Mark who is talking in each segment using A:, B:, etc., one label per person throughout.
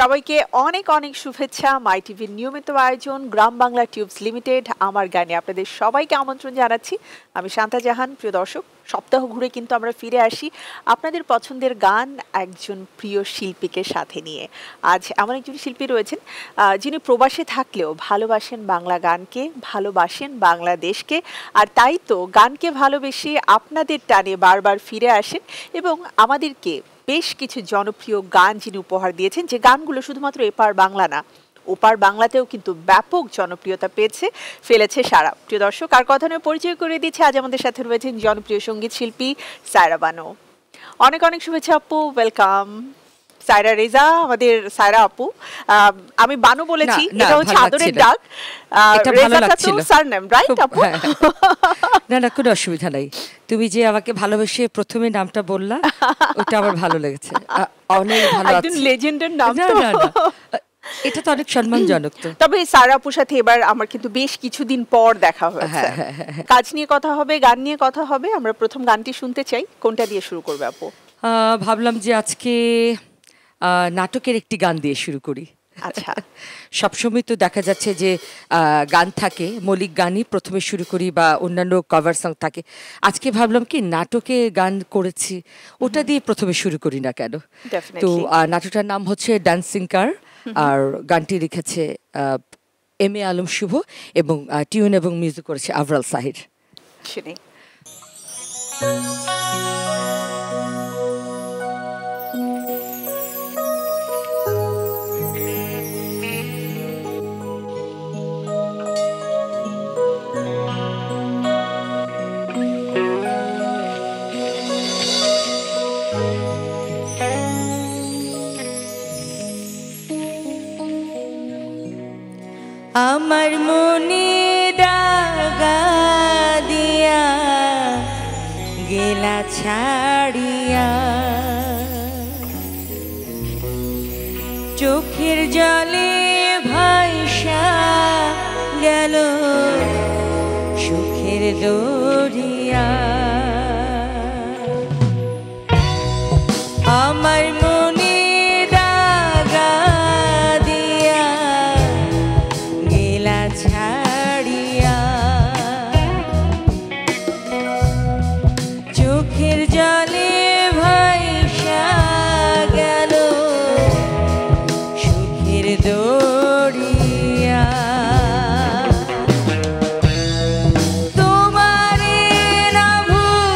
A: সবাইকে অনেক অনেক শুভেচ্ছা। মাই টিভির নিয়মিত আয়োজন গ্রাম বাংলা টিউবস লিমিটেড আমার গানে আপনাদের সবাইকে আমন্ত্রণ জানাচ্ছি। আমি শান্তা জাহান। প্রিয় দর্শক, সপ্তাহ ঘুরে কিন্তু আমরা ফিরে আসি আপনাদের পছন্দের গান একজন প্রিয় শিল্পীকে সাথে নিয়ে। আজ এমন একজন শিল্পী রয়েছেন যিনি প্রবাসে থাকলেও ভালোবাসেন বাংলা গানকে, ভালোবাসেন বাংলাদেশকে, আর তাই তো গানকে ভালোবেসে আপনাদের টানে বারবার ফিরে আসেন এবং আমাদেরকে বেশ কিছু জনপ্রিয় গান যিনি উপহার দিয়েছেন, যে গানগুলো শুধুমাত্র এপার বাংলা না, ওপার বাংলাতেও কিন্তু ব্যাপক জনপ্রিয়তা ফেলেছে সারা। প্রিয় দর্শক, আর কথা নয়, পরিচয় করে দিচ্ছে আজ আমাদের সাথে রয়েছেন জনপ্রিয় সঙ্গীত শিল্পী সায়রা বানু। অনেক অনেক শুভেচ্ছা আপু, ওয়েলকাম। সায়রা রেজা, আমাদের সায়রা আপু। আমি বানু বলেছি, এটা হচ্ছে আদরের ডাক। রেজাটা তো সারনেম, রাইট আপু?
B: না না, কোনো অসুবিধা নাই। তুমি যে আমাকে ভালোবেসে প্রথমে নামটা বললা, ওটা আমার ভালো লেগেছে, অনেক ভালো।
A: একদম লেজেন্ডের নাম তো।
B: এটা তো অনেক সম্মানজনক। তো
A: তবে সায়রা আপুর সাথে এবার আমার কিন্তু বেশ কিছুদিন পর দেখা হয়েছে। কাজ নিয়ে কথা হবে, গান নিয়ে কথা হবে। আমরা প্রথম গানটি শুনতে চাই, কোনটা দিয়ে শুরু করবে আপু?
B: ভাবলাম যে আজকে নাটকের একটি গান দিয়ে শুরু করি।
A: আচ্ছা।
B: সবসময় তো দেখা যাচ্ছে যে গান থাকে, মৌলিক গানই প্রথমে শুরু করি বা অন্যান্য কভার সং থাকে। আজকে ভাবলাম কি নাটকে গান করেছি, ওটা দিয়ে প্রথমে শুরু করি না কেন। তো নাটকটার নাম হচ্ছে ডান্সিং কার, আর গানটি লিখেছে এম এ আলম শুভ এবং টিউন এবং মিউজিক করেছে আবরাল সাহির।
A: শুনি।
B: আমার মনে দাগা দিয়া গেলা ছাড়িয়া, চোখের জলে ভাইসা গেল সুখের দরিয়া। আমার মনে দাগা দিয়া গেলা ছাড়িয়া, চোখের জলে ভাইসা গেল সুখের দরিয়া। তোমারে না ভুল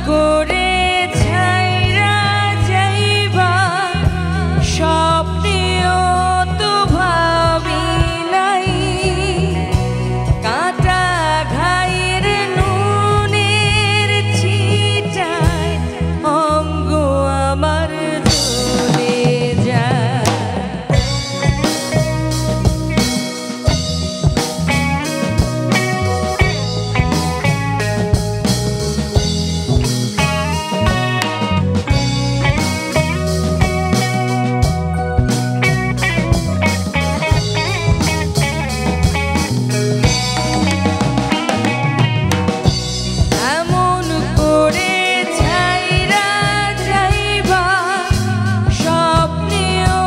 B: করে ছাইরা যাইবা স্বপ্নেও তো ভাবি নাই কাটা ঘায়ের নুনের ছিটায় অঙ্গ আমার জ্বলে যায়। এমন করে ছাইরা যাইবা স্বপ্নেও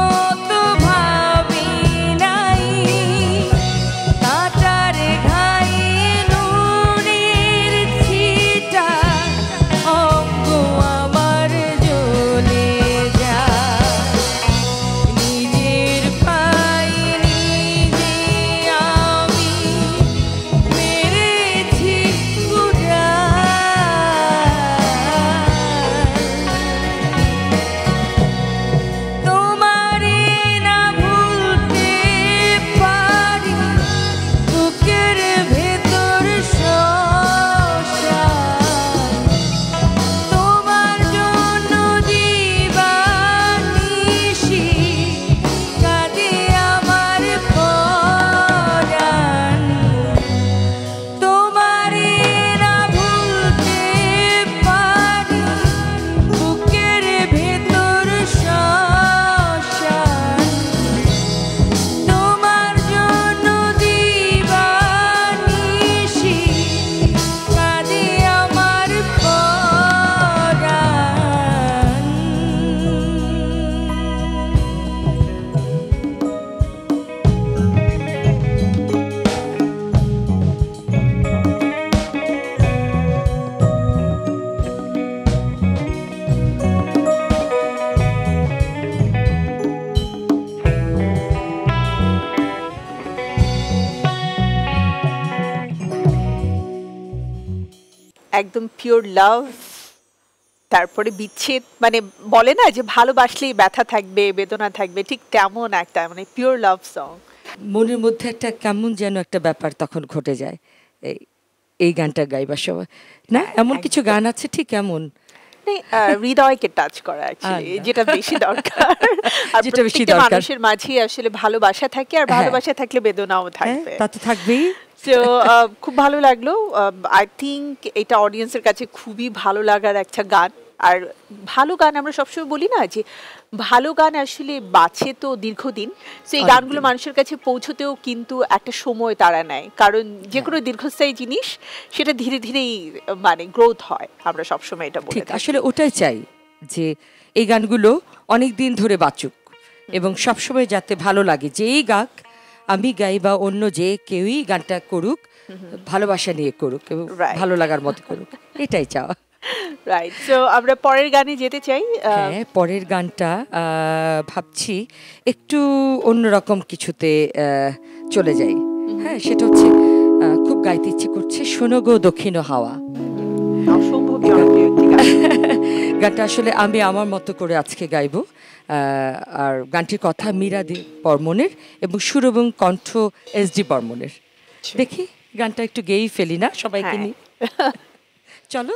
B: তো ভাবি নাই কাটার ঘায়ে নুনের ছিটা অঙ্গ আমার জ্বলে যায়। নিজের পায়ে নিজে আমি মেরেছি তোমারে না ভুলতে পারি বুকের ভেতর শ্মশান তোমার জন্য দিবানিশি কাঁদে আমার পরাণ তোমারে না ভুলতে পারি বুকের ভেতর শ্মশান তোমার জন্য দিবানিশি কাঁদে আমার পরাণ।
A: একদম পিওর লাভ, তারপরে বিচ্ছেদ, মানে বলে না যে ভালোবাসলেই ব্যথা থাকবে বেদনা থাকবে, ঠিক তেমন একটা মানে পিওর লাভ সং।
B: মনের মধ্যে একটা কেমন যেন একটা ব্যাপার তখন ঘটে যায় এই এই গানটা গাইবার সময়, না এমন কিছু গান আছে ঠিক এমন
A: হৃদয়কে টাচ করা actually, যেটা বেশি দরকার। আর
B: যেটা বেশি
A: প্রত্যেকটা
B: দরকার।
A: মানুষের মাঝেই আসলে ভালোবাসা থাকে, আর ভালোবাসা থাকলে বেদনাও থাকবে।
B: তা তো থাকবেই।
A: তো খুব ভালো লাগলো। আই থিঙ্ক এটা অডিয়েন্সের কাছে খুবই ভালো লাগার একটা গান। আর ভালো গান আমরা সবসময় বলি না যে ভালো গান আসলে বাঁচে তো দীর্ঘদিন, তো এই গানগুলো মানুষের কাছে পৌঁছতেও কিন্তু একটা সময় তারা নেয়, কারণ যে কোনো দীর্ঘস্থায়ী জিনিস সেটা ধীরে ধীরেই মানে গ্রোথ হয়, আমরা সবসময় এটা বলে
B: ঠিক,
A: থাকি।
B: আসলে ওটাই চাই যে এই গানগুলো অনেক দিন ধরে বাঁচুক এবং সবসময় যাতে ভালো লাগে, যেই গাক, আমি গাই বা অন্য যে কেউই গানটা করুক ভালোবাসা নিয়ে করুক এবং
A: Right.
B: ভালো লাগার মতো করুক, এটাই চাওয়া।
A: রাইট, সো আমরা পরের গানে যেতে চাই।
B: হ্যাঁ, পরের গানটা ভাবছি একটু অন্যরকম কিছুতে চলে যাই। হ্যাঁ, সেটা হচ্ছে খুব গাইতে ইচ্ছে করছে, শোনো গো দক্ষিণ হাওয়া।
A: অসম্ভব জনপ্রিয় একটি গান।
B: গানটা আসলে আমি আমার মতো করে আজকে গাইবো। আর গানটির কথা মীরা দি বর্মনের এবং সুর এবং কণ্ঠ এস.ডি. বর্মনের। দেখি গানটা একটু গেয়েই ফেলি না সবাইকে
A: হ্যাঁ।
B: নিয়ে, চলো।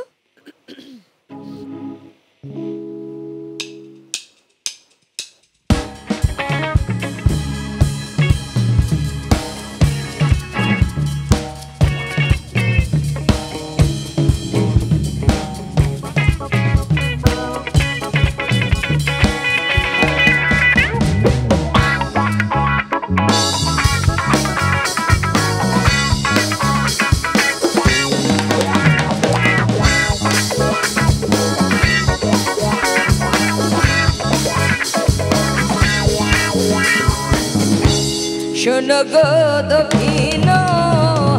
B: শোনো গো দক্ষিণ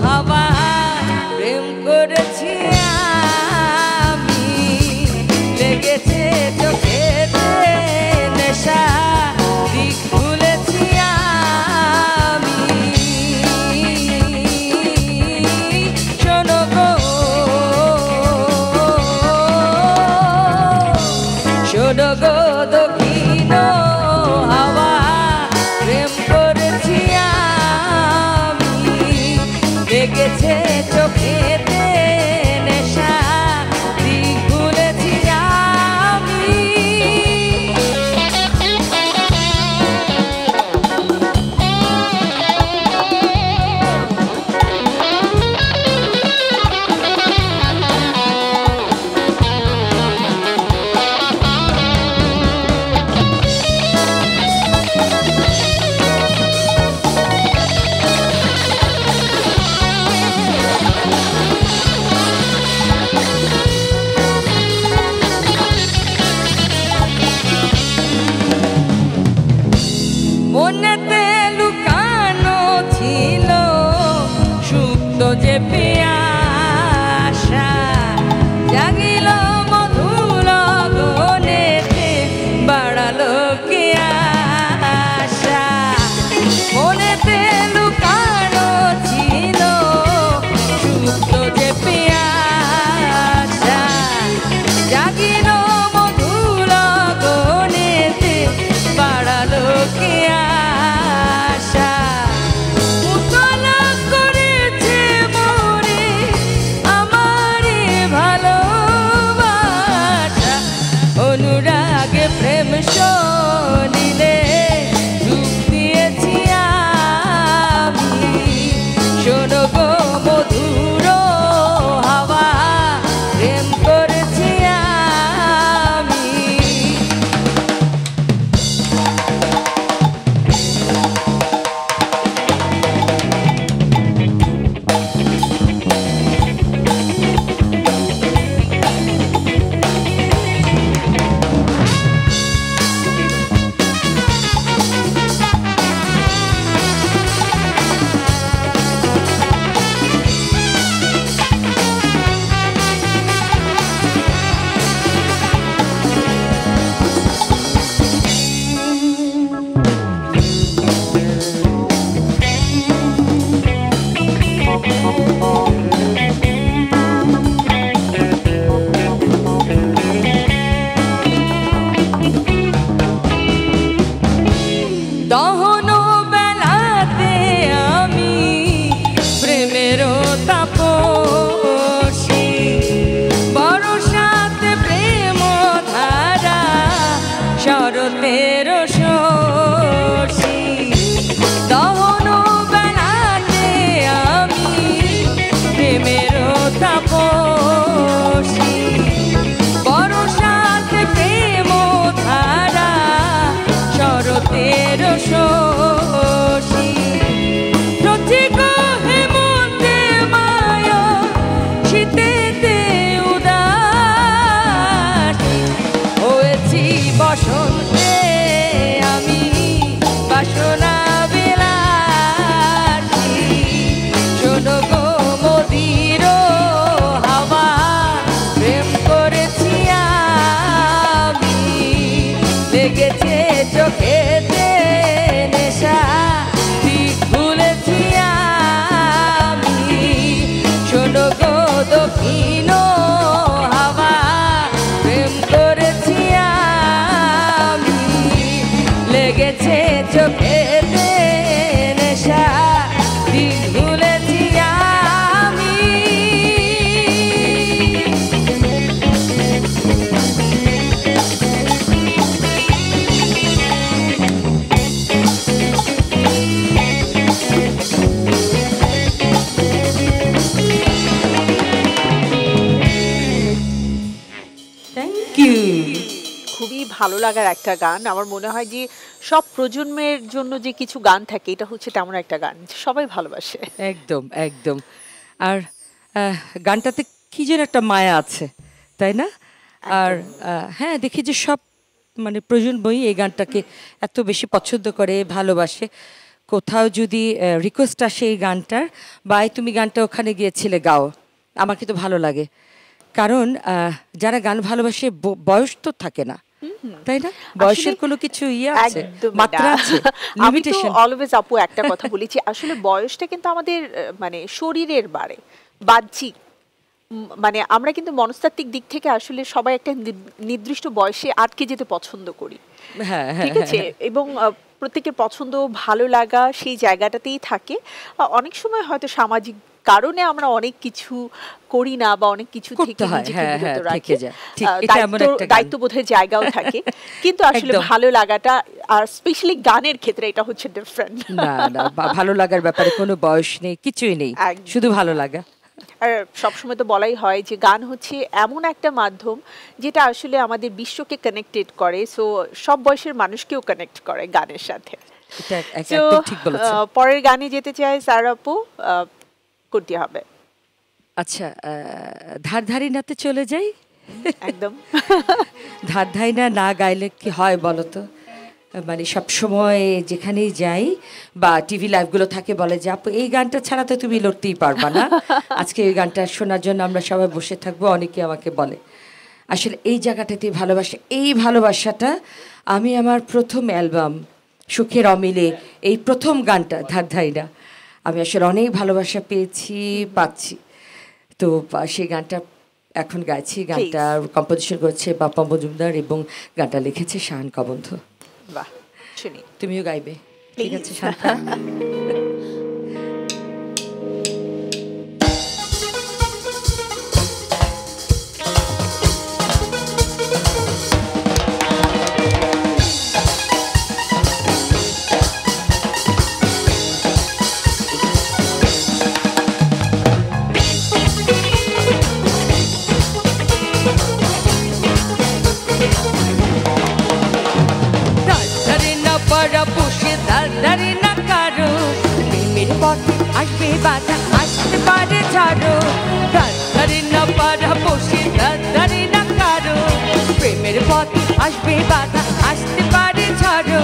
B: হাওয়া, প্রেম করেছি আমি, লেগেছে চোখে নেশা, দিক ভুলেছি আমি। শোনো গো শোনো গো দক্ষিণ হাওয়া প্রেম করেছি আমি লেগেছে চোখেতে নেশা দিক ভুলেছি আমি মনেতে লুকানো ছিল সুপ্ত যে পিয়াসা জাগিল মধুর গনেতে বাড়ালো কি আশা মনেতে লুকানো ছিল সুপ্ত যে পিয়াসা জাগিল মধুর গনেতে বাড়ালো কি আশা উতলা করেছে মোরে আমারে ভালোবাসা অনুরাগে প্রেম শোনিলে ডুব দিয়েছি আমি শোনো গো মধুর হাওয়া প্রেম করেছি আমি দহন বেলাতে আমি প্রেমের তাপসী বরসাতে প্রেম ধারা শরতের শশী দহন বেলাতে আমি প্রেমের তাপসী বরসাতে প্রেম ধারা শরতের শশী রচিক হেমন্তে মায়া শীতেতে উদাসী হয়েছি বসন্তে আমি বাসনা বিলাসী শোনো গো মদির হাওয়া প্রেম করেছি আমি লেগেছে চোখেতে নেশা দিক ভুলেছি আমি শোনো গো দক্ষিণ হাওয়া প্রেম করেছি আমি লেগেছে চোখেতে নেশা দিক ভুলেছি আমি থ্যাংক ইউ
A: খুবই ভালো লাগার একটা গান। আমার মনে হয় যে সব প্রজন্মের জন্য যে কিছু গান থাকে এটা হচ্ছে তেমন একটা গান সবাই ভালোবাসে।
B: একদম একদম আর গানটাতে কি যেন একটা মায়া আছে তাই না আর হ্যাঁ দেখি যে সব মানে প্রজন্মই এই গানটাকে এত বেশি পছন্দ করে ভালোবাসে কোথাও যদি রিকোয়েস্ট আসে এই গানটার বা তুমি গানটা ওখানে গিয়েছিলে গাও আমার কিন্তু ভালো লাগে কারণ যারা গান ভালোবাসে বয়স তো থাকে না তাই না বয়সের কোনো কিছু আছে মাত্রা আছে লিমিটেশন
A: অলওয়েজ আপু একটা কথা বলেছি আসলে বয়সটা কিন্তু আমাদের মানে শরীরের বাড়ে বাহ্যিক মানে আমরা কিন্তু মনস্তাত্ত্বিক দিক থেকে আসলে সবাই একটা নির্দিষ্ট বয়সে আটকে যেতে পছন্দ করি,
B: হ্যাঁ হ্যাঁ
A: ঠিক আছে? এবং প্রত্যেকের পছন্দ ভালো লাগা সেই জায়গাটাতেই থাকে। অনেক সময় হয়তো সামাজিক কারণে আমরা অনেক কিছু করি না বা অনেক কিছু থেকে
B: করতে হয়,
A: নিজেকে
B: হ্যাঁ
A: বিরত
B: হ্যাঁ
A: রাখি।
B: থেকে যায়, ঠিক এটা এমন একটা গান।
A: দায়িত্ববোধের জায়গাও থাকে, কিন্তু আসলে
B: একদম।
A: ভালো লাগাটা, আর স্পেশালি গানের ক্ষেত্রে এটা হচ্ছে ডিফারেন্ট।
B: না না ভালো লাগার ব্যাপারে কোনো বয়স নেই, কিছুই নেই,
A: একদম।
B: শুধু ভালো লাগা।
A: আর সবসময় তো বলাই হয় যে গান হচ্ছে এমন একটা মাধ্যম যেটা আসলে আমাদের বিশ্বকে কানেক্টেড করে, সো সব বয়সের মানুষকেও কানেক্ট করে গানের সাথে।
B: এটা
A: তো
B: একদম ঠিক বলেছেন।
A: পরের গানে যেতে চাই সারা আপু, করতে হবে।
B: আচ্ছা, ধারধারি নাতে চলে যাই।
A: একদম।
B: ধারধারি না না গাইলে কি হয় বলো তো? মানে সবসময় যেখানেই যাই বা টিভি লাইভগুলো থাকে বলে যে আপু এই গানটা ছাড়া তো তুমি লড়তেই পারবা না, আজকে এই গানটা শোনার জন্য আমরা সবাই বসে থাকবো। অনেকে আমাকে বলে আসলে এই জায়গাটাতে ভালোবাসা, এই ভালোবাসাটা আমি আমার প্রথম অ্যালবাম সুখের অমিলে এই প্রথম গানটা ধারধারিনা আমি আসলে অনেক ভালোবাসা পেয়েছি, পাচ্ছি। তো সেই গানটা এখন গাইছি। গানটা কম্পোজিশন করেছে বাপ্পা মজুমদার এবং গানটা লিখেছে শাহান কবন্ধ।
A: বাহ, শুনি।
B: তুমিও গাইবে, ঠিক আছে
A: Please.
B: শান্তা? ধারে না পারা বসে ধারে না কারো প্রেমের পথে আসবে বাধা, আসতে পারে ঝাড়ো। ধারে না পারা বসে ধারে না কারো প্রেমের পথে আসবে বাধা, আসতে পারে ঝাড়ো।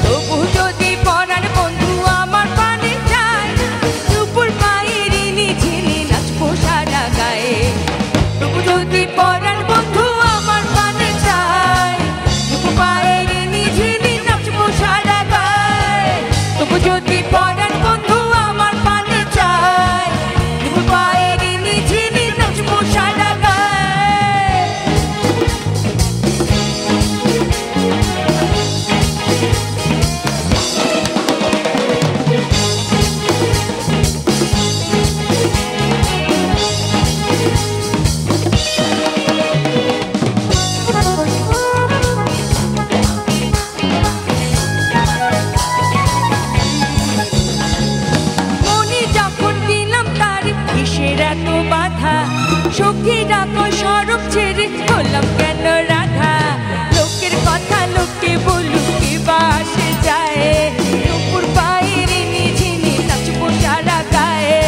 B: তবু যদি পরার বন্ধু আমার পানে যায়, দুপুর পায়ের নিঝিনি নাচবো সারা গায়ে। তবু যদি পরার বন্ধু আমার পানে যায়, দুপুর পায়ের নিঝিনি নাচবো সারা গায়ে। তবু যদি পরার বন্ধু আমার পানে যায়, দুপুর পায়ের নিঝিনি নাচবো সারা গায়ে। মনে যখন দিলাম তার কিসের এত বাধা, সখী ডাকো সরব ছেড়ে হলাম কেন রাধা। লোকের কথা লোকে বলুক কি বা আসে যায়, দুপুর পায়ের নিঝিনি নাচবো সারা গায়ে।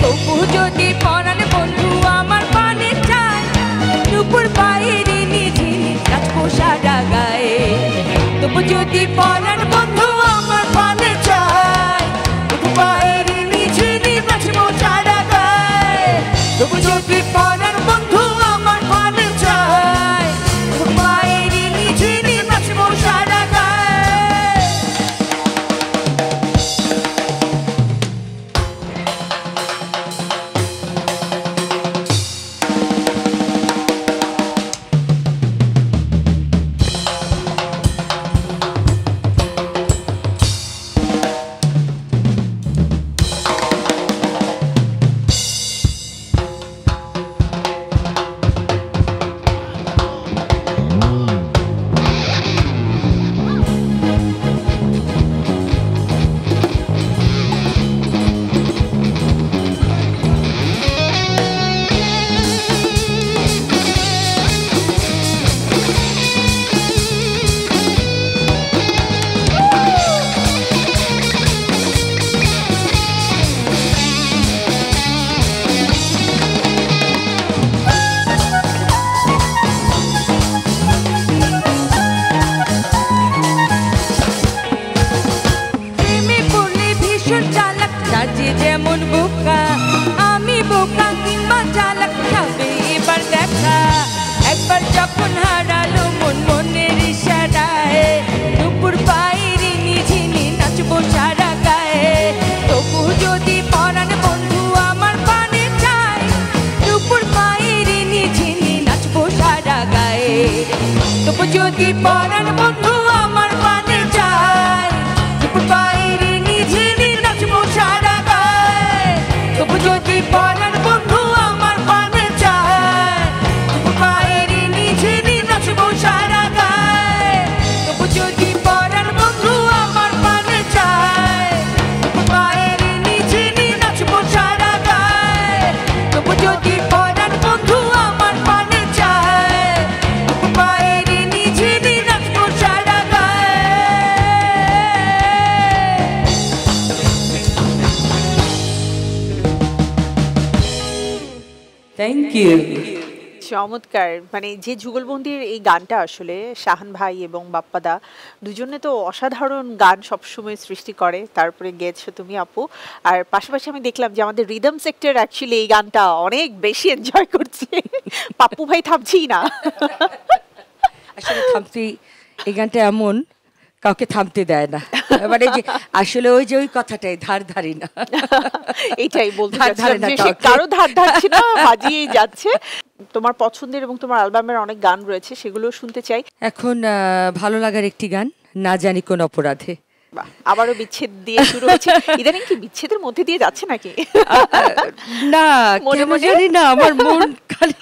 B: তবু যদি পরাণ বন্ধু আমার পানে যায়, দুপুর পায়ের নিঝিনি নাচবো সারা গায়ে। তবু যদি পরাণ বন্ধু আমার পানে যায়, দুপুর পায়ের নিঝিনি নাচবো সারা গায়ে। তবু যদি পরাণ বন্ধু আমার পানে যায়, দুপুর পায়ের নিঝিনি নাচবো সারা গায়ে। যদি পরাণ বন্ধু আমার পানে চায়, তবু বাইরে নিজে নাচবো সারা গায়। তবু যদি পরাণ বন্ধু আমার পানে চায়, তবু বাইরে নিজে নাচবো সারা গায়। তবু যদি পরাণ বন্ধু আমার পানে চায়, তবু বাইরে নিজে নাচবো সারা গায়। তবু যদি পরাণ বন্ধু আমার পানে চায়, তবু বাইরে নিজে নাচবো সারা গায়। Thank you.
A: চমৎকার। মানে যে যুগলবন্দির এই গানটা আসলে শাহান ভাই এবং বাপ্পাদা দুজনে তো অসাধারণ গান সবসময় সৃষ্টি করে, তারপরে গেয়েছো তুমি আপু। আর পাশাপাশি আমি দেখলাম যে আমাদের রিদম সেক্টর অ্যাকচুয়ালি এই গানটা অনেক বেশি এনজয় করছে। পাপ্পু ভাই থামছেই না।
B: আসলে থামতে, এই গানটা এমন কাউকে থামতে দেয় না, মানে যে আসলে ওই যে ওই কথাটাই ধার ধারি না,
A: এইটাই বলতে
B: ধার ধারে
A: চাচ্ছিলাম
B: না
A: যে সে
B: কাউকে।
A: কারো ধার ধারছে না, বাজিয়েই যাচ্ছে। তোমার পছন্দের এবং তোমার অ্যালবামের অনেক গান রয়েছে, সেগুলো শুনতে চাই।
B: এখন ভালো লাগার একটি গান, না জানি কোন অপরাধে।
A: বাহ, আবারও বিচ্ছেদ দিয়ে শুরু হচ্ছে। ইদানিং কি বিচ্ছেদের মধ্যে দিয়ে যাচ্ছে নাকি?
B: না
A: মনে
B: কেন
A: মনে?
B: জানি না, আমার মন খালি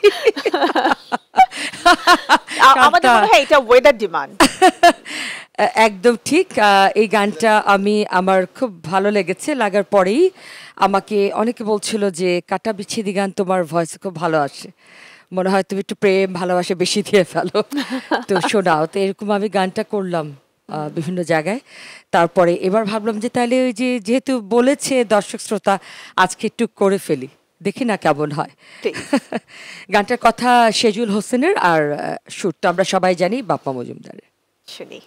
A: আমাদের মনে হয় এটা ওয়েদার ডিমান্ড।
B: একদম ঠিক। এই গানটা আমার খুব ভালো লেগেছে, লাগার পরেই আমাকে অনেকে বলছিল যে কাটা বিচ্ছেদি গান তোমার ভয়েসে খুব ভালো আসে, মনে হয় তুমি একটু প্রেম ভালোবাসা বেশি দিয়ে ফেলো, তো শোনাও। তো এরকম আমি গানটা করলাম বিভিন্ন জায়গায়। তারপরে এবার ভাবলাম যে তাহলে ওই যে যেহেতু বলেছে দর্শক শ্রোতা, আজকে একটু করে ফেলি, দেখি না কেমন হয়।
A: ঠিক।
B: গানটার কথা সেজুল হোসেনের, আর সুরটা আমরা সবাই জানি বাপ্পা মজুমদারের।
A: শুনি।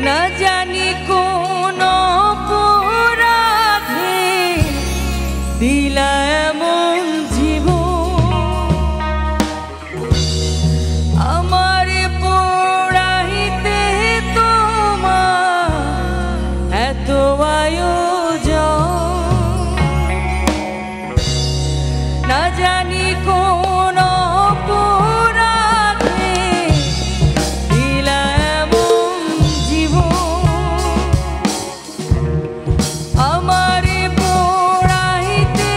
B: না জানি কোন অপরাধে দিলা এমন জীবন, আমার পোড়াইতে তোমার এত আয়োজন। না জানি কোন অপরাধে দিলা এমন জীবন, আমার পোড়াইতে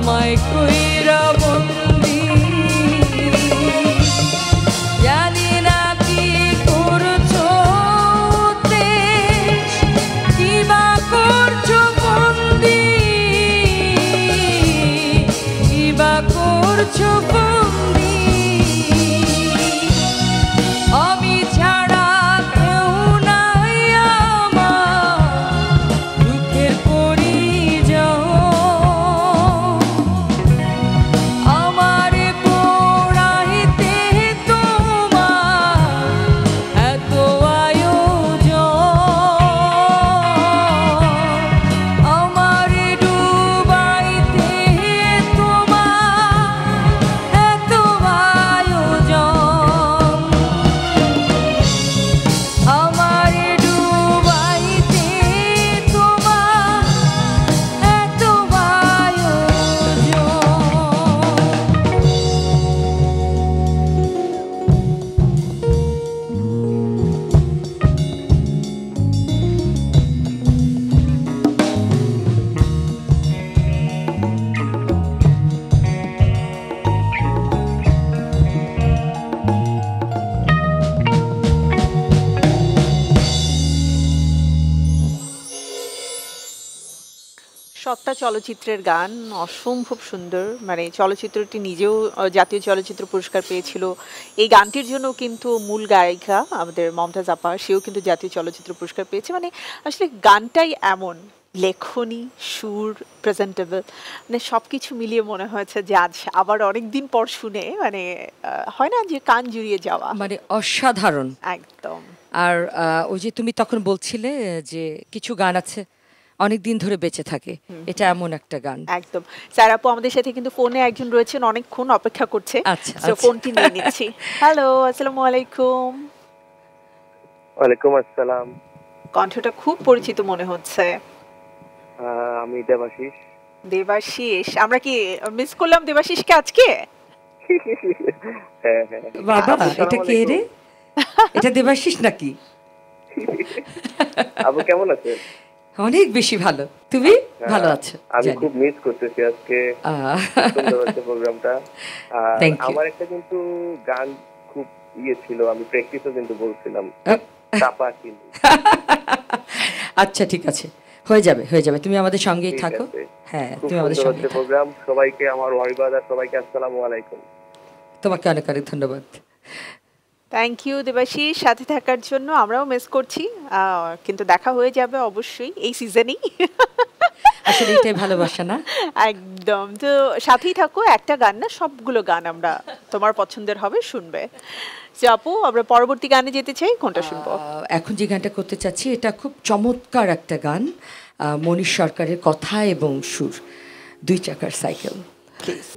B: আমায় কইরা বন্দি জানি না কি করছো দেশ কিবা করছো বন্দি কিবা করছো বন্দি আমি ছাড়া কেউ নাই আমার দুঃখের পরিজন আমারে পোড়াইতে তোমার এত আয়োজন আমারে ডুবাইতে তোমার এত আয়োজন আমারে ডুবাইতে তোমার এত আয়োজন
A: সত্তা চলচ্চিত্রের গান অসম্ভব সুন্দর, মানে চলচ্চিত্রটি নিজেও জাতীয় চলচ্চিত্র পুরস্কার পেয়েছিল। এই গানটির জন্য কিন্তু মূল গায়িকা আমাদের মমতাজ আপা, সেও কিন্তু জাতীয় চলচ্চিত্র পুরস্কার পেয়েছে। মানে আসলে গানটাই এমন, লেখনী, সুর, প্রেজেন্টেবল, মানে সব কিছু মিলিয়ে মনে হয়েছে যে আজ আবার অনেক দিন পর শুনে মানে হয় না যে কান জুড়িয়ে যাওয়া।
B: মানে অসাধারণ
A: একদম।
B: আর ওই যে তুমি তখন বলছিলে যে কিছু গান আছে অনেক দিন ধরে বেঁচে থাকে, এটা এমন একটা গান।
A: একদম। স্যার আপু আমাদের সাথে কিন্তু ফোনে একজন রয়েছেন, অনেকক্ষণ অপেক্ষা করছে।
B: আচ্ছা,
A: তো
B: আচ্ছা।
A: ফোনটি নিয়ে নিচ্ছি। হ্যালো, আসসালামু আলাইকুম।
C: ওয়ালাইকুম আসসালাম।
A: কণ্ঠটা খুব পরিচিত মনে হচ্ছে।
C: আমি দেবাশিস।
A: দেবাশিস, আমরা কি মিস করলাম দেবাশিসকে আজকে?
C: হ্যাঁ হ্যাঁ।
B: বাবা,
A: আচ্ছা,
B: এটা কে রে? এটা দেবাশিস নাকি?
C: আপু কেমন আছেন?
B: অনেক বেশি ভালো। তুমি ভালো আছো?
C: আমি
B: জানি।
C: খুব মিস করতেছি আজকে, সুন্দর হচ্ছে প্রোগ্রামটা। আর
B: Thank you.
C: আমার একটা কিন্তু গান খুব ছিল, আমি প্র্যাকটিসও কিন্তু বলছিলাম, চাপা কিন্তু।
B: আচ্ছা ঠিক আছে, হয়ে যাবে হয়ে যাবে, তুমি আমাদের সঙ্গেই
C: ঠিক
B: থাকো।
C: আছে।
B: হ্যাঁ,
C: খুব
B: তুমি আমাদের
C: সুন্দর
B: সঙ্গেই
C: হচ্ছে
B: থাকো।
C: প্রোগ্রাম। সবাইকে আমার ওয়াহিবাদ আর সবাইকে আসসালামু আলাইকুম।
B: তোমাকে অনেক অনেক ধন্যবাদ।
A: থ্যাংক ইউ দেবাশিস, সাথে থাকার জন্য। আমরাও মিস করছি, কিন্তু দেখা হয়ে যাবে অবশ্যই এই সিজনেই।
B: আসলে এটাই ভালোবাসা না?
A: একদম। তো সাথেই থাকো, একটা গান না সবগুলো গান আমরা তোমার পছন্দের হবে, শুনবে। যে আপু আমরা পরবর্তী গানে যেতে চাই, কোনটা শুনবো?
B: এখন যে গানটা করতে চাচ্ছি এটা খুব চমৎকার একটা গান, মনীষ সরকারের কথা এবং সুর, দুই চাকার সাইকেল।
A: প্লিজ।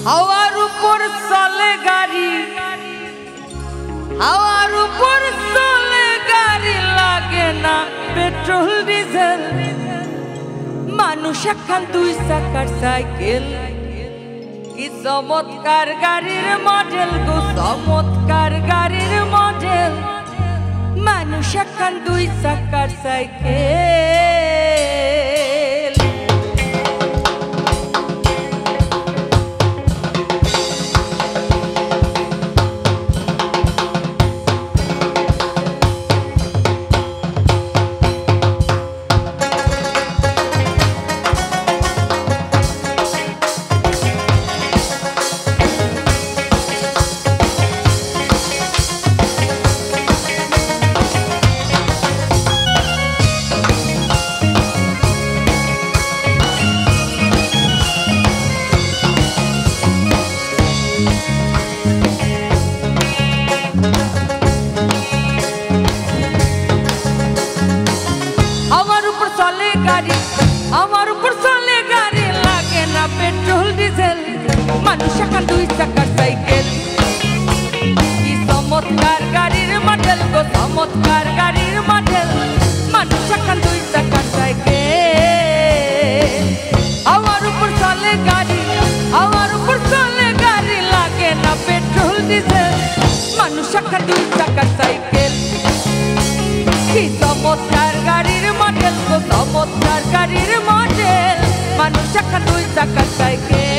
B: হাওয়ার উপর চলে গাড়ি, হাওয়ার উপর চলে গাড়ি, লাগে না পেট্রোল ডিজেল, মানুষ এখন দুই চাকার সাইকেল। কি চমৎকার গাড়ির মডেল গো, চমৎকার গাড়ির মডেল, মানুষ এখন দুই চাকার সাইকেল। মানুষ এখন দুই চাকার সাইকেল। কি চমৎকার গাড়ির মডেল গো, চমৎকার গাড়ির মডেল, মানুষ এখন দুই একটা 2 চাকার সাইকেল কি চমৎকার গাড়ির মডেল গো চমৎকার গাড়ির মডেল মানুষ একটা 2 চাকার সাইকেল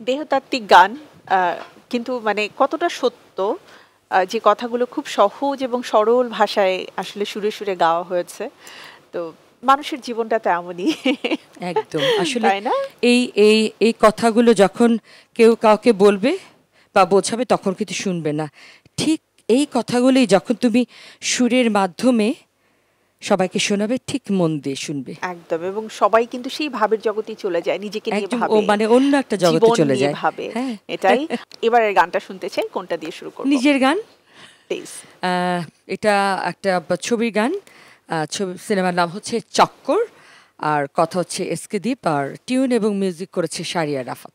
A: দেহতাত্ত্বিক গান কিন্তু মানে কতটা সত্য যে কথাগুলো খুব সহজ এবং সরল ভাষায় আসলে সুরে সুরে গাওয়া হয়েছে তো মানুষের জীবনটা তেমনই
B: একদম আসলে এই এই এই কথাগুলো যখন কেউ কাউকে বলবে বা বোঝাবে তখন কিন্তু শুনবে না ঠিক এই কথাগুলোই যখন তুমি সুরের মাধ্যমে সবাইকে শোনাবে ঠিক মন দিয়ে শুনবে
A: একদম এবং সবাই কিন্তু সেই ভাবের জগতে চলে যায় নিজেকে নিয়ে ভাবে
B: ও মানে অন্য একটা জগতে চলে যায়
A: হ্যাঁ এটাই এবারের গানটা শুনতে চাই কোনটা দিয়ে শুরু করব
B: নিজের গান
A: প্লিজ
B: এটা একটা ছবির গান সিনেমার নাম হচ্ছে চক্কর আর কথা হচ্ছে এসকে দীপ, আর টিউন এবং মিউজিক করেছে শারিয়া রাফাত।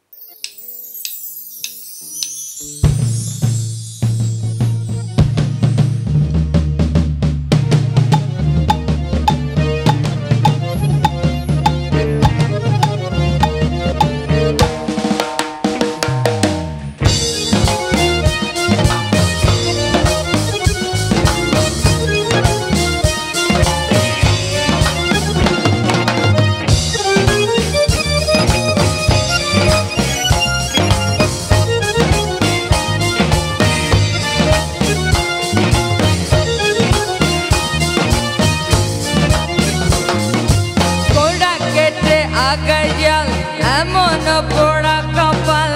D: এমন পোড়া কপাল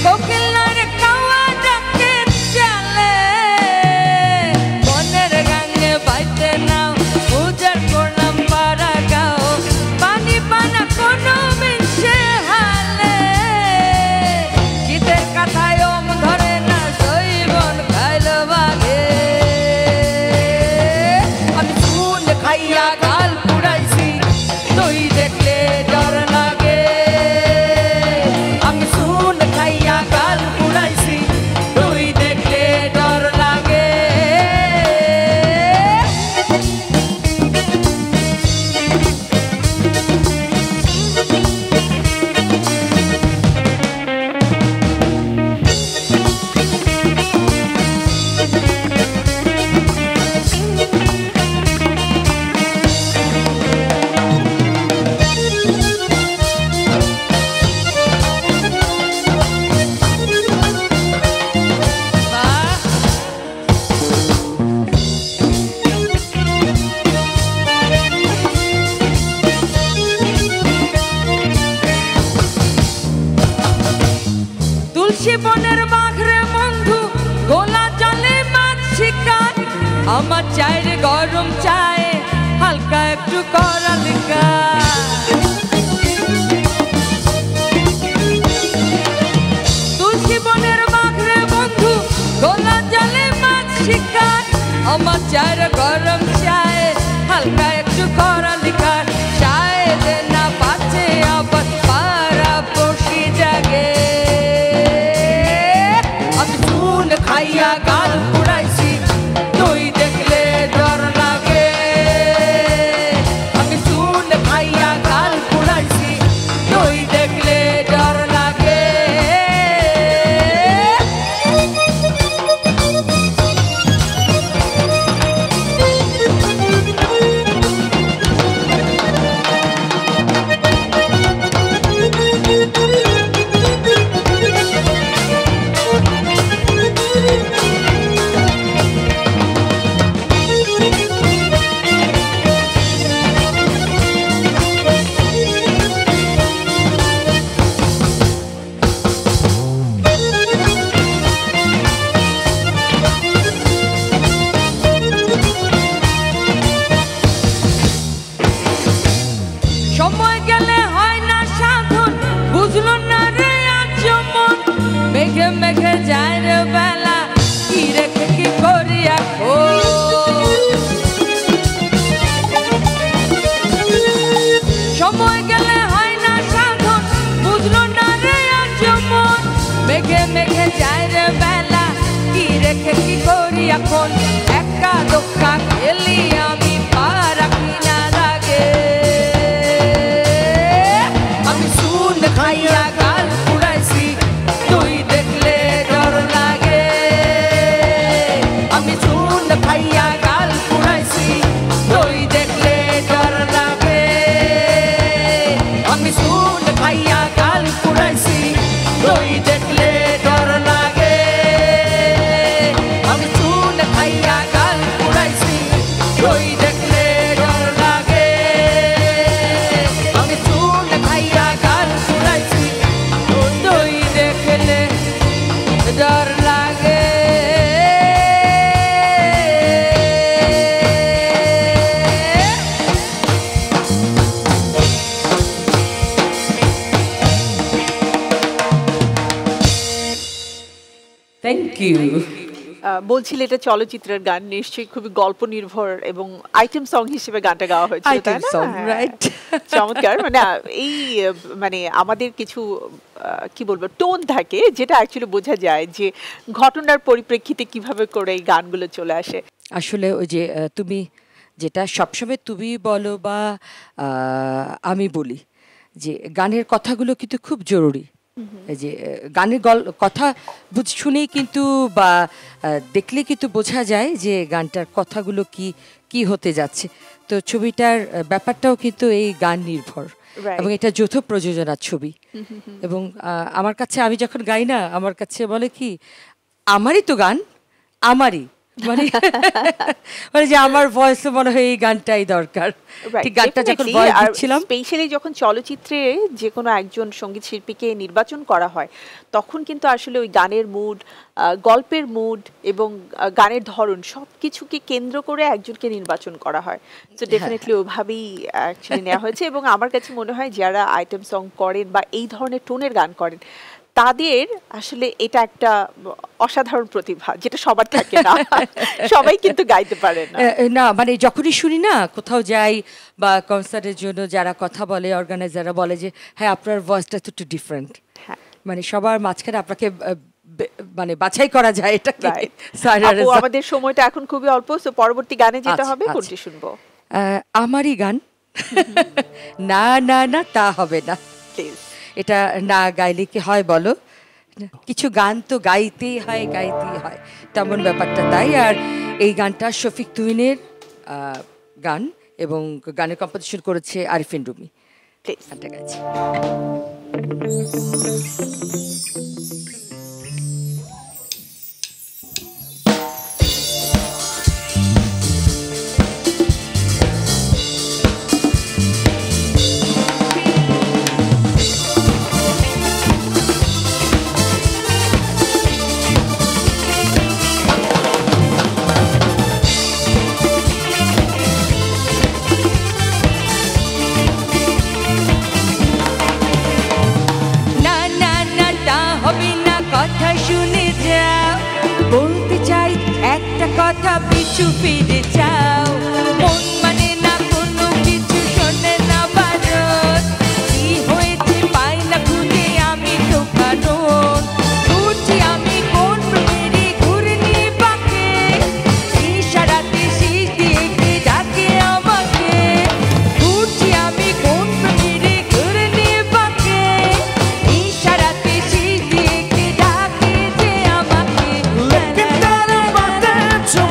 D: কোকিলার কাওয়া ডাকে চলে মনের গানে বাইতে নাও উজাড় করলাম পাড়া গাও পানি পানা কোনো মিশে হালে শীতের কাঁথায় ওম ধরে না জৈবন খাইল বাগে আমি চুন খাইয়া গাল পুড়াইছি তুই দেখলে ডর লাগে আমি চুন খাইয়া গাল পুড়াইছি তুই দেখলে ডর লাগে তুলসী বনের বাঘরে বন্ধু গোলা জলে মাছ শিকার আমার চায়ের গরম চায়ে হালকা একটু করালিকা তুলসী বনের বাঘরে বন্ধু গোলা জলে মাছ শিকার আমার চায়ের গরম চায়ে হালকা একটু করালিকা চায়ে দে না পাচ্ছে আবার পারা বসি জাগে আমি চুন খাইয়া গাল পুড়াইছি তুই দেখলে ডর লাগে আমি চুন খাইয়া গাল পুড়াইছি তুই দেখলে ডর লাগে সময় গেলে হয় না সাধন বুঝলো না রে আজ মন মেঘে মেঘে যায় রে বেলা কি রেখে কি করি এখন সময় গেলে হয় না সাধন বুঝলো না রে আজ মন মেঘে মেঘে যায় রে বেলা কি রেখে কি করি এখন একা দোক্কা খেলি আমি পা রাখি না লাগে আমি চুন খাইয়া গাল পুড়াইছি তুই দেখলে ডর লাগে আমি চুন খাইয়া গাল পুড়াইছি তুই দেখলে ডর লাগে আমি চুন খাইয়া গাল পুড়াইছি তুই দেখলে ডর লাগে আমি চুন খাইয়া গাল পুড়াইছি তুই দেখলে ডর লাগে আমি চুন খাইয়া গাল পুড়াইছি তুই দেখলে ডর লাগে
B: থ্যাংক ইউ।
A: বলছিলে এটা চলচ্চিত্রের গান, নিশ্চয়ই খুবই গল্প নির্ভর এবং আইটেম সং হিসেবে গানটা গাওয়া হয়েছিল, তাই
B: Item
A: না?
B: song,
A: হ্যাঁ।
B: right.
A: চমৎকার। মানে এই মানে আমাদের কিছু কি বলবো টোন থাকে যেটা অ্যাকচুয়ালি বোঝা যায় যে ঘটনার পরিপ্রেক্ষিতে কিভাবে করে এই গানগুলো চলে আসে।
B: আসলে ওই যে তুমি যেটা সবসময় তুমি বলো বা আমি বলি যে গানের কথাগুলো কিন্তু খুব জরুরি। এই যে গানের কথা শুনেই কিন্তু বা দেখলে কিন্তু বোঝা যায় যে গানটার কথাগুলো কি কি হতে যাচ্ছে। তো ছবিটার ব্যাপারটাও কিন্তু এই গান নির্ভর
A: Right.
B: এবং এটা যৌথ প্রযোজনার ছবি। এবং আমার কাছে আমি যখন গাই না, আমার কাছে বলে কি আমারই তো গান, আমারই মানে মানে যে আমার ভয়েসে মনে হয় এই গানটাই দরকার। ঠিক গানটা যখন ভয়েস দিচ্ছিলাম,
A: স্পেশালি যখন চলচ্চিত্রে যে কোনো একজন সঙ্গীত শিল্পীকে নির্বাচন করা হয় তখন কিন্তু আসলে ওই গানের মুড, গল্পের মুড এবং গানের ধরন সবকিছুকে কেন্দ্র করে একজনকে নির্বাচন করা হয়। তো ডেফিনেটলি ওভাবেই অ্যাকচুয়ালি নেওয়া হয়েছে এবং আমার কাছে মনে হয় যারা আইটেম সং করেন বা এই ধরনের টোনের গান করেন তাদের আসলে এটা একটা অসাধারণ প্রতিভা যেটা সবার থাকে না, সবাই কিন্তু গাইতে পারে না।
B: না মানে যখনই শুনি না কোথাও যাই বা কনসার্টের জন্য যারা কথা বলে, অর্গানাইজাররা বলে যে হ্যাঁ আপনার ভয়েসটা তো একটু ডিফারেন্ট,
A: হ্যাঁ,
B: মানে সবার মাঝখানে আপনাকে মানে বাছাই করা যায় এটা কি
A: right. আপু, আমাদের সময়টা এখন খুবই অল্প, সো পরবর্তী গানে যেতে
B: আচ্ছা,
A: হবে,
B: আচ্ছা।
A: কোনটি শুনবো?
B: আমারই গান না না না তা হবে না,
A: প্লিজ।
B: এটা না গাইলে কি হয় বলো, কিছু গান তো গাইতেই হয় গাইতেই হয়, তেমন ব্যাপারটা তাই। আর এই গানটা শফিক তুহিনের গান এবং গানের কম্পোজিশন করেছে আরিফিন রুমি।
A: প্লিজ।
B: গানটা গাইছি।
D: না না না তা হবে না, কথা শুনে যাও, বলতে চাই একটা কথা, পিছু ফিরে যাও। মন মানে না কোনো কিছু, শোনে না বারণ, কি হয়েছে পাই না খুঁজে আমি তো কারণ। ঘুরছি আমি কোন প্রেমেরই ঘুরনি পাকে, ইশারাতে শীষ দিয়ে কে ডাকে আমাকে। ঘুরছি আমি কোন প্রেমেরই ঘুরনি পাকে, ইশারাতে শীষ দিয়ে কে ডাকে যে আমাকে।
E: Legendary, but that's a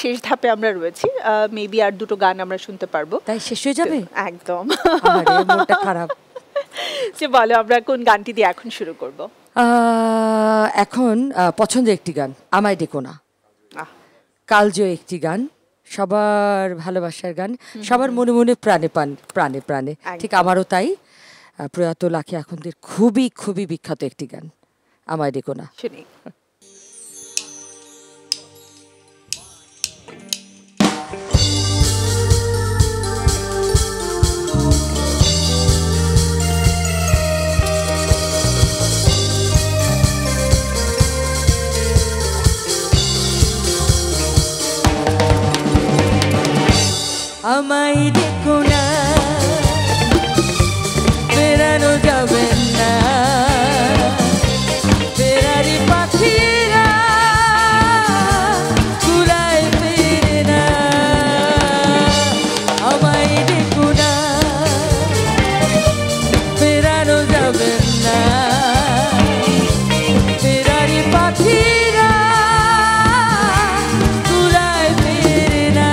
A: শেষ ধাপে আমরা রয়েছি, মেবি আর দুটো গান আমরা শুনতে পারবো।
B: তাই শেষ হয়ে যাবে?
A: একদম।
B: আরে মনটা খারাপ।
A: যে বলো আমরা কোন গানটি দিয়ে এখন শুরু করব?
B: এখন পছন্দের একটি গান, আমায় ডেকো না। কালজয়ী একটি গান, সবার ভালোবাসার গান, সবার মনে মনে প্রাণে প্রাণে প্রাণে, ঠিক আমারও তাই। প্রয়াত লাখি আখন্দের খুবই খুবই বিখ্যাত একটি গান, আমায় ডেকো না।
A: শুনি।
D: আমায় দেখো না, বেড়ানো যাবে না, বেড়ারি পাখিরা ঘুরায় ফিরে না। আমায় দেখো না, বেড়ানো যাবে না, বেড়ারি পাখিরা ঘুরায় ফিরে না।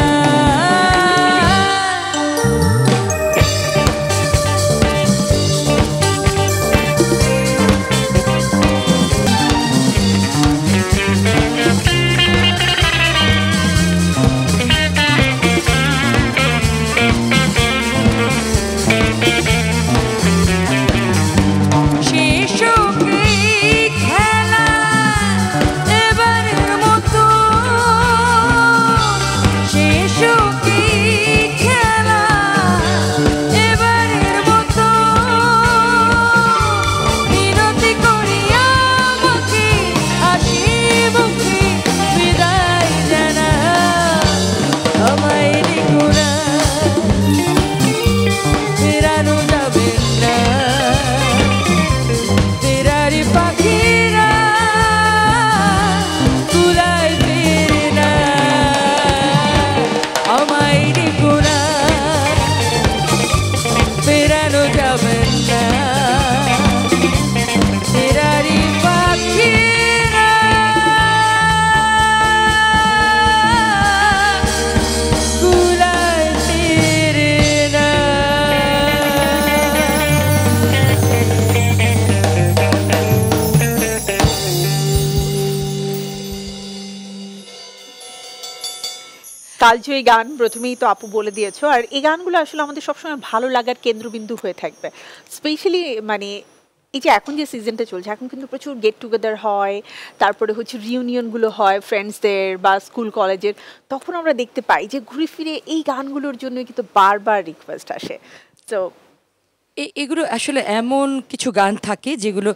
A: কালজয়ী গান প্রথমেই তো আপু বলে দিয়েছো, আর এই গানগুলো আসলে আমাদের সবসময় ভালো লাগার কেন্দ্রবিন্দু হয়ে থাকবে। স্পেশালি মানে এই যে এখন যে সিজনটা চলছে, এখন কিন্তু প্রচুর গেট টুগেদার হয়, তারপরে হচ্ছে রিউনিয়নগুলো হয় ফ্রেন্ডসদের বা স্কুল কলেজের, তখন আমরা দেখতে পাই যে ঘুরে ফিরে এই গানগুলোর জন্য কিন্তু বারবার রিকোয়েস্ট আসে। তো
B: এগুলো আসলে এমন কিছু গান থাকে যেগুলো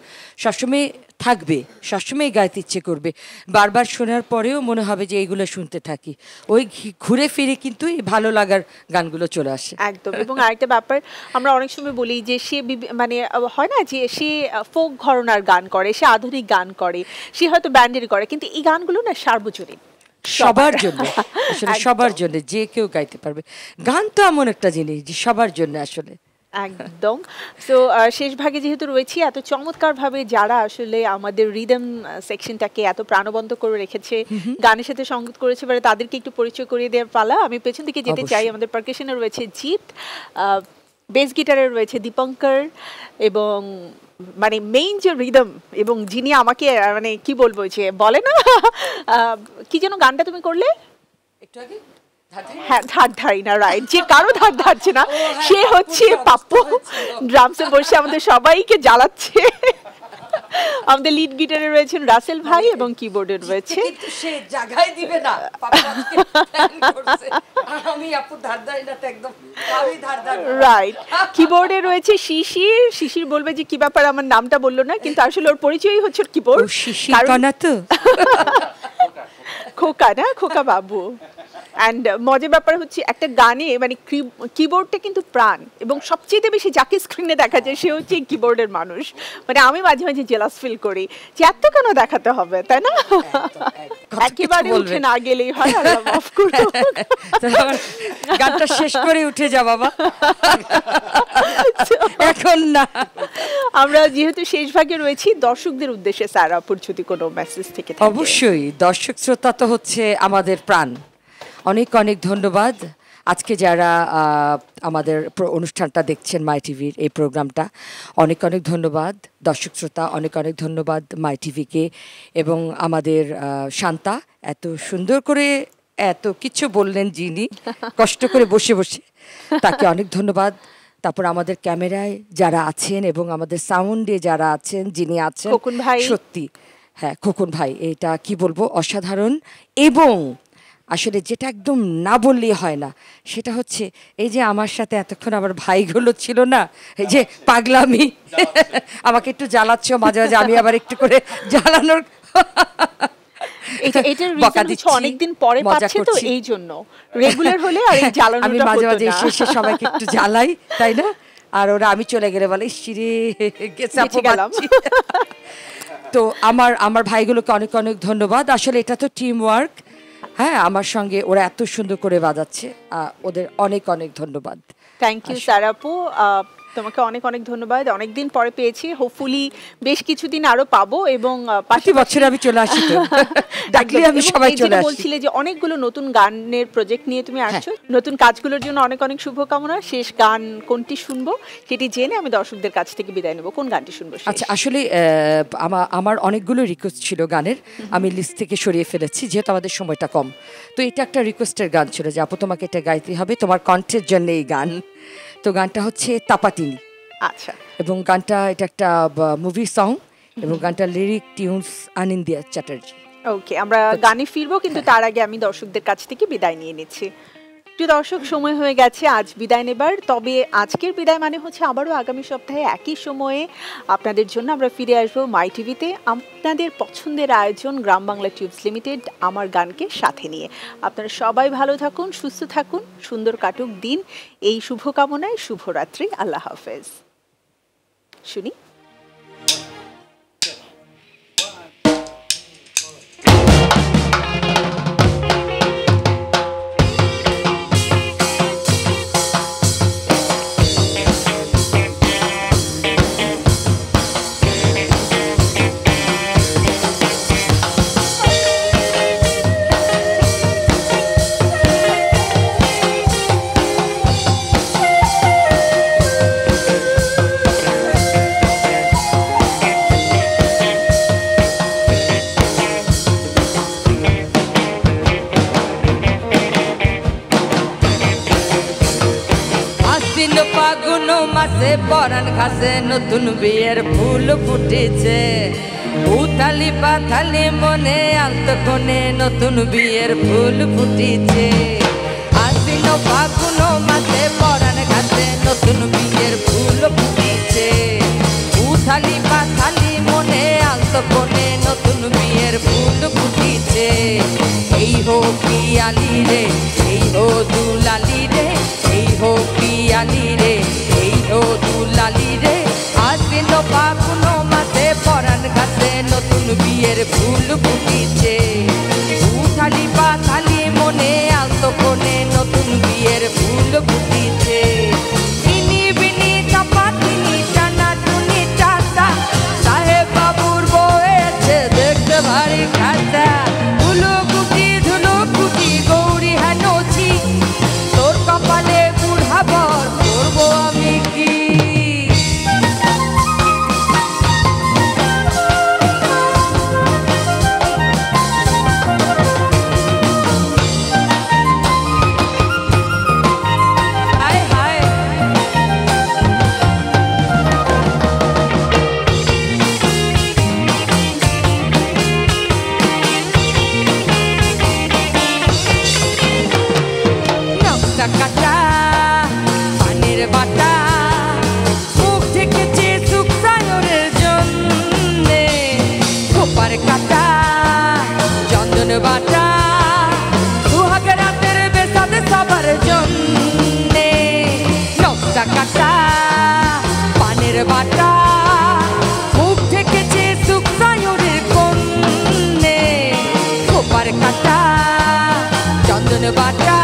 B: সবসময় থাকবে, সবসময় গাইতে ইচ্ছে করবে, বারবার শোনার পরেও মনে হবে যে এইগুলো শুনতে থাকি, ওই ঘুরে ফিরে কিন্তু এই ভালো লাগার গানগুলো চলে আসে
A: একদম। এবং আরেকটা ব্যাপার আমরা অনেক সময় বলি যে সে মানে হয় না যে সে ফোক ঘরানার গান করে, সে আধুনিক গান করে, সে হয়তো ব্যান্ডের করে, কিন্তু এই গানগুলো না সার্বজনীন,
B: সবার জন্য, আসলে সবার জন্য, যে কেউ গাইতে পারবে। গান তো এমন একটা জিনিস যে সবার জন্য আসলে
A: একদম। সো শেষ ভাগে যেহেতু রয়েছি, এত চমৎকার ভাবে যারা আসলে আমাদের রিদম সেকশনটাকে এত প্রাণবন্ত করে রেখেছে, গানের সাথে সঙ্গীত করেছে, এবারে তাদেরকে একটু পরিচয় করিয়ে দেওয়ার পালা। আমি পেছন দিকে যেতে চাই। আমাদের পারকাশনে রয়েছে জিৎ, বেস গিটারে রয়েছে দীপঙ্কর, এবং মানে মেইন যে রিদম, এবং যিনি আমাকে মানে কি বলবো যে বলে না কি যেন গানটা তুমি করলে
B: একটু আগে,
A: হ্যাঁ ধার ধারি না, রাইট, যে কারো ধার ধারছে না সে হচ্ছে পাপ্পু, ড্রামসে বসে আমাদের সবাইকে জ্বালাচ্ছে। আমাদের লিড গিটারে রয়েছেন রাসেল ভাই এবং কিবোর্ডে রয়েছে,
B: সে জায়গায় দিবে না, আমি আপু ধার ধারি না, একদম আমি ধার ধার,
A: রাইট। কিবোর্ডে রয়েছে শিশির। শিশির বলবে যে কি ব্যাপার আমার নামটা বললো না, কিন্তু আসলে ওর পরিচয়ই হচ্ছে কিবোর্ড।
B: শিশির কণা তো
A: খোকা না, খোকা বাবু। অ্যান্ড মজার ব্যাপার হচ্ছে একটা গানে মানে কিবোর্ডটা কিন্তু প্রাণ, এবং সবচেয়ে বেশি যাকে স্ক্রিনে দেখা যায় সে হচ্ছে কিবোর্ডের মানুষ। মানে আমি মাঝে মাঝে জেলাস ফিল করি যে এত কেন দেখাতে হবে, তাই না? একেবারে উঠে না গেলেই হয়। আল্লাহ মাফ করো,
B: গানটা শেষ করে উঠে যা বাবা, এখন না।
A: আমরা যেহেতু শেষ ভাগে রয়েছি, দর্শকদের উদ্দেশ্যে স্যার আপুর যদি কোনো মেসেজ থেকে থাকে।
B: অবশ্যই, দর্শক শ্রোতা তো হচ্ছে আমাদের প্রাণ, অনেক অনেক ধন্যবাদ। আজকে যারা আমাদের অনুষ্ঠানটা দেখছেন মাই টিভির এই প্রোগ্রামটা, অনেক অনেক ধন্যবাদ। দর্শক শ্রোতা, অনেক অনেক ধন্যবাদ মাই টিভিকে এবং আমাদের শান্তা এত সুন্দর করে এত কিছু বললেন, যিনি কষ্ট করে বসে বসে, তাকে অনেক ধন্যবাদ। তারপর আমাদের ক্যামেরায় যারা আছেন এবং আমাদের সাউন্ডে যারা আছেন, যিনি আছেন
A: খোকন ভাই,
B: সত্যি হ্যাঁ খোকন ভাই, এটা কি বলবো, অসাধারণ। এবং আসলে যেটা একদম না বললেই হয় না, সেটা হচ্ছে এই যে আমার সাথে এতক্ষণ আমার ভাইগুলো ছিল না, এই যে পাগলামি আমাকে একটু জ্বালাচ্ছ মাঝে মাঝে, আমি আবার একটু করে জ্বালানোর
A: এটার রিজন হচ্ছে অনেকদিন পরে পাচ্ছে তো, এই জন্য রেগুলার হলে আর এই জ্বালানোটা
B: আমি মাঝে মাঝে শেষে সবাইকে একটু জ্বালাই, তাই না? আর ওরা আমি চলে গেলে বলে শিরে গেছে
A: গেলাম।
B: তো আমার ভাইগুলোকে অনেক অনেক ধন্যবাদ। আসলে এটা তো টিম ওয়ার্ক। হ্যাঁ, আমার সঙ্গে ওরা এত সুন্দর করে বাজাচ্ছে, ওদের অনেক অনেক ধন্যবাদ।
A: থ্যাংক ইউ সারাপু, তোমাকে অনেক অনেক ধন্যবাদ। অনেকদিন পরে পেয়েছি, হোপফুলি বেশ কিছুদিন আরো পাবো এবং
B: প্রতি বছর আমি চলে আসি তো, ডাকলে আমি সবাই চলে আসি।
A: বলছিলে যে অনেকগুলো নতুন গানের প্রজেক্ট নিয়ে তুমি আসছো, নতুন কাজগুলোর জন্য অনেক অনেক শুভকামনা। শেষ গান কোনটি শুনবো সেটি জেনে আমি দর্শকদের কাছ থেকে বিদায় নেব। কোন গানটি শুনবো?
B: আচ্ছা, আসলে আমার অনেকগুলো রিকোয়েস্ট ছিল গানের, আমি লিস্ট থেকে সরিয়ে ফেলেছি যেহেতু আমাদের সময়টা কম। তো এটা একটা রিকোয়েস্টের গান ছিল যে আপু তোমাকে এটা গাইতে হবে, তোমার কণ্ঠের জন্য এই গান। তো গানটা হচ্ছে তাপাতিনি।
A: আচ্ছা।
B: এবং গানটা এটা একটা মুভি সং এবং গানটা লিরিক টিউনস আনিন্দিয়া চ্যাটার্জি।
A: ওকে, আমরা গানে ফিরবো, কিন্তু তার আগে আমি দর্শকদের কাছ থেকে বিদায় নিয়ে নিচ্ছি। প্রিয় দর্শক, সময় হয়ে গেছে আজ বিদায় নেবার। তবে আজকের বিদায় মানে হচ্ছে আবারও আগামী সপ্তাহে একই সময়ে আপনাদের জন্য আমরা ফিরে আসবো মাই টিভিতে, আপনাদের পছন্দের আয়োজন গ্রাম বাংলা টিউবস লিমিটেড আমার গানকে সাথে নিয়ে। আপনারা সবাই ভালো থাকুন, সুস্থ থাকুন, সুন্দর কাটুক দিন, এই শুভকামনায় শুভরাত্রি। আল্লাহ হাফেজ। শুনি।
D: মাসে পরান ঘাসে নতুন বিয়ের ফুল ফুটেছে, উথালি পাথালি মনে আলতো কোণে নতুন বিয়ের ফুল ফুটেছে। আশ্বিন ফাগুন মাসে পরান ঘাসে নতুন বিয়ের ফুল ফুটেছে, উথালি পাথালি মনে আলতো কোণে নতুন বিয়ের ফুল ফুটেছে। এই হো পিয়ালি রে, এই হো দুলালি রে, এই হো পিয়ালি রে, এই হো দুলালি রে। আশ্বিন ফাগুন মাসে পরান ঘাসে নতুন বিয়ের ফুল ফুটেছে, উথালি পাথালি মনে আলতো কোণে নতুন বিয়ের ফুল ফুটেছে। বিনি বিনি চাপাতিনি টানা টুনি টাটা, সাহেব বাবুর বয়েছে দেখতে ভারী খাতা। ধুলো কুটি গৌরী হানোছি, তোর কপালে বুড়া বর করবো আমি কি। কাটা পানির বাটা মুখ ঢেকেছে সুখ সায়রের জন্যে, খোপার কাটা চন্দন বাটা সুহাগ রাতের বেসাদ সবার জন্যে। নকশা কাটা পানির বাটা মুখ ঢেকেছে সুখ সায়রের কন্যে, খোপার কাটা চন্দন বাটা